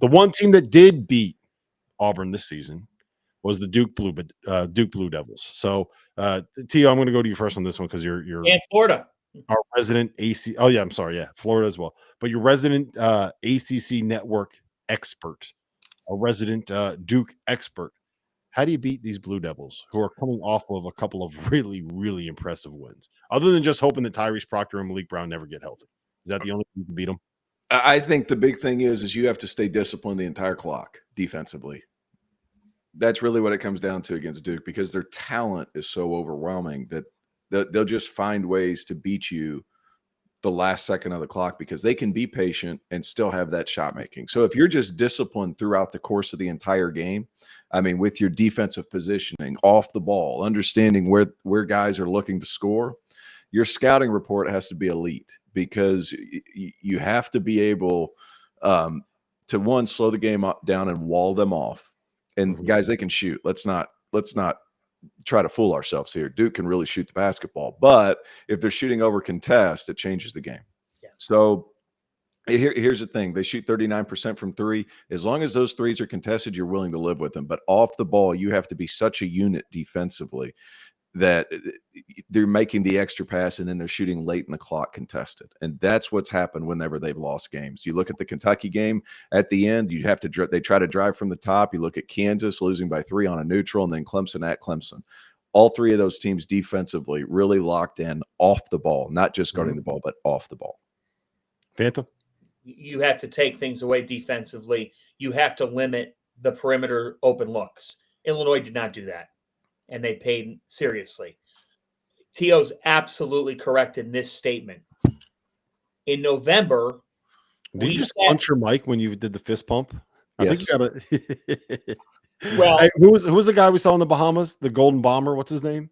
The one team that did beat Auburn this season was the Duke Blue Devils. So, Tio, I'm going to go to you first on this one because you're and Florida, our resident AC. Oh yeah, I'm sorry, yeah, Florida as well. But your resident ACC network expert, a resident Duke expert. How do you beat these Blue Devils who are coming off of a couple of really, really impressive wins? Other than just hoping that Tyrese Proctor and Malik Brown never get healthy, is that the only way you can beat them? I think the big thing is you have to stay disciplined the entire clock defensively. That's really what it comes down to against Duke, because their talent is so overwhelming that they'll just find ways to beat you the last second of the clock, because they can be patient and still have that shot making. So if you're just disciplined throughout the course of the entire game, I mean, with your defensive positioning, off the ball, understanding where guys are looking to score, your scouting report has to be elite, because you have to be able to, one, slow the game down and wall them off. And guys, they can shoot. Let's not try to fool ourselves here. Duke can really shoot the basketball, but if they're shooting over contest, it changes the game. Yeah. So here's the thing. They shoot 39% from three. As long as those threes are contested, you're willing to live with them. But off the ball, you have to be such a unit defensively that they're making the extra pass and then they're shooting late in the clock contested. And that's what's happened whenever they've lost games. You look at the Kentucky game at the end, they try to drive from the top. You look at Kansas losing by 3 on a neutral, and then Clemson at Clemson. All three of those teams defensively really locked in off the ball, not just guarding the ball, but off the ball. Phantom? You have to take things away defensively. You have to limit the perimeter open looks. Illinois did not do that, and they paid seriously. Tio's absolutely correct in this statement. In November, did you just punch your mic when you did the fist pump? I think you got to. Well, hey, who was the guy we saw in the Bahamas? The Golden Bomber. What's his name?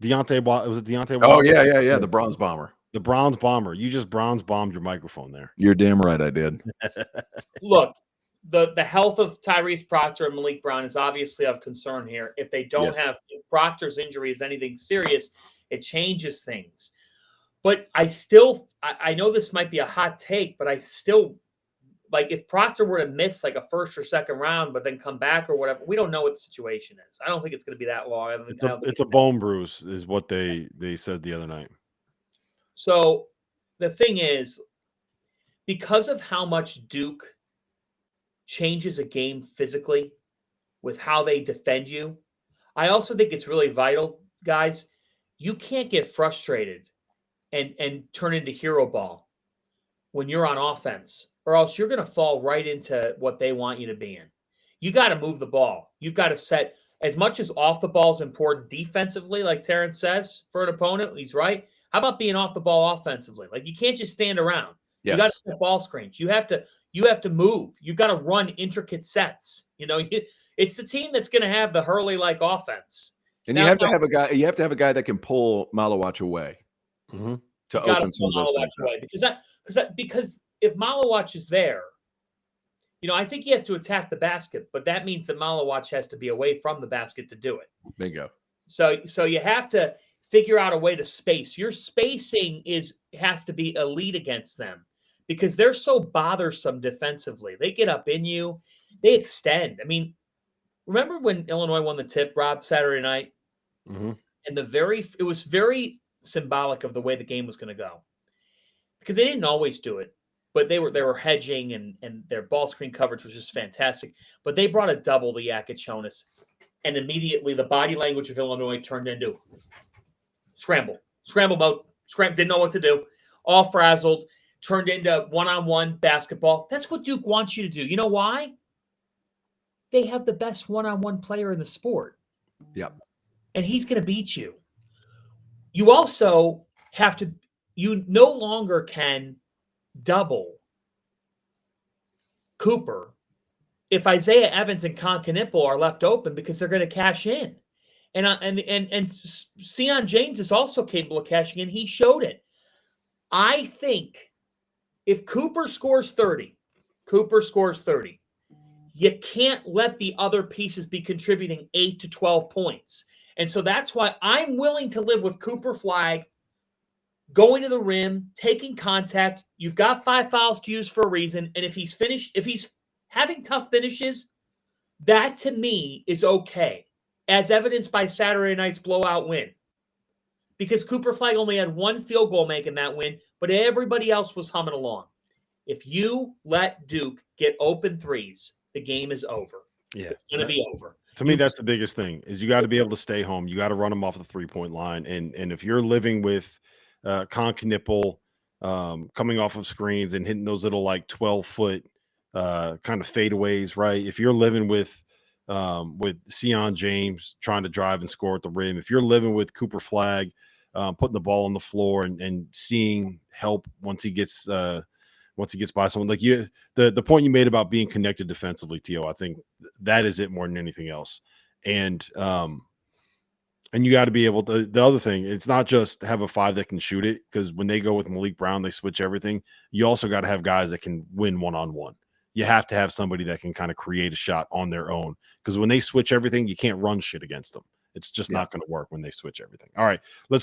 Deontay. Was it Deontay? Oh yeah. The Bronze Bomber. The Bronze Bomber. You just bronze bombed your microphone there. You're damn right I did. Look, the health of Tyrese Proctor and Malik Brown is obviously of concern here. If they don't have, if Proctor's injury is anything serious, it changes things. But I know this might be a hot take, but I still, like, if Proctor were to miss like a first or second round, but then come back or whatever, we don't know what the situation is. I don't think it's going to be that long. It's a bone bruise is what they said the other night. So the thing is, because of how much Duke changes a game physically with how they defend you, I also think it's really vital, guys. You can't get frustrated and turn into hero ball when you're on offense, or else you're going to fall right into what they want you to be in. You got to move the ball. You've got to set, as much as off the ball is important defensively, like Terrence says, for an opponent, he's right. How about being off the ball offensively? Like, you can't just stand around. Yes. You got to set ball screens. You have to move. You've got to run intricate sets. It's the team that's going to have the Hurley-like offense. And you have to have a guy. You have to have a guy that can pull Malawach away to open some of those things up. Because if Malawach is there, I think you have to attack the basket, but that means that Malawach has to be away from the basket to do it. Bingo. So you have to figure out a way to space. Your spacing has to be elite against them, because they're so bothersome defensively. They get up in you. They extend. I mean, remember when Illinois won the tip, Rob, Saturday night? Mm-hmm. And it was very symbolic of the way the game was going to go, because they didn't always do it, but they were hedging, and their ball screen coverage was just fantastic. But they brought a double to Yakichonis, and immediately the body language of Illinois turned into scramble mode. Didn't know what to do. All frazzled. Turned into one-on-one basketball. That's what Duke wants you to do. You know why? They have the best one-on-one player in the sport. Yep. And he's going to beat you. You also have to, you no longer can double Cooper if Isaiah Evans and Concanipple are left open, because they're going to cash in. And Sion James is also capable of cashing in. He showed it. I think if Cooper scores 30, you can't let the other pieces be contributing 8 to 12 points. And so that's why I'm willing to live with Cooper, Flagg, going to the rim, taking contact. You've got 5 fouls to use for a reason. And if he's having tough finishes, that to me is okay, as evidenced by Saturday night's blowout win. Because Cooper Flagg only had 1 field goal making that win, but everybody else was humming along. If you let Duke get open threes, the game is over. Yeah, it's going to be over. To me, that's the biggest thing is you got to be able to stay home. You got to run them off the 3-point line. And if you're living with Con Knipple coming off of screens and hitting those little like 12-foot kind of fadeaways, right? If you're living with Sion James trying to drive and score at the rim, if you're living with Cooper Flagg putting the ball on the floor and seeing help once he gets by someone like you, the point you made about being connected defensively, Tio, I think that is it more than anything else. And you got to be able to, the other thing, it's not just have a 5 that can shoot it, because when they go with Malik Brown, they switch everything. You also got to have guys that can win one-on-one. You have to have somebody that can kind of create a shot on their own, because when they switch everything, you can't run shit against them. It's just not going to work when they switch everything. All right, let's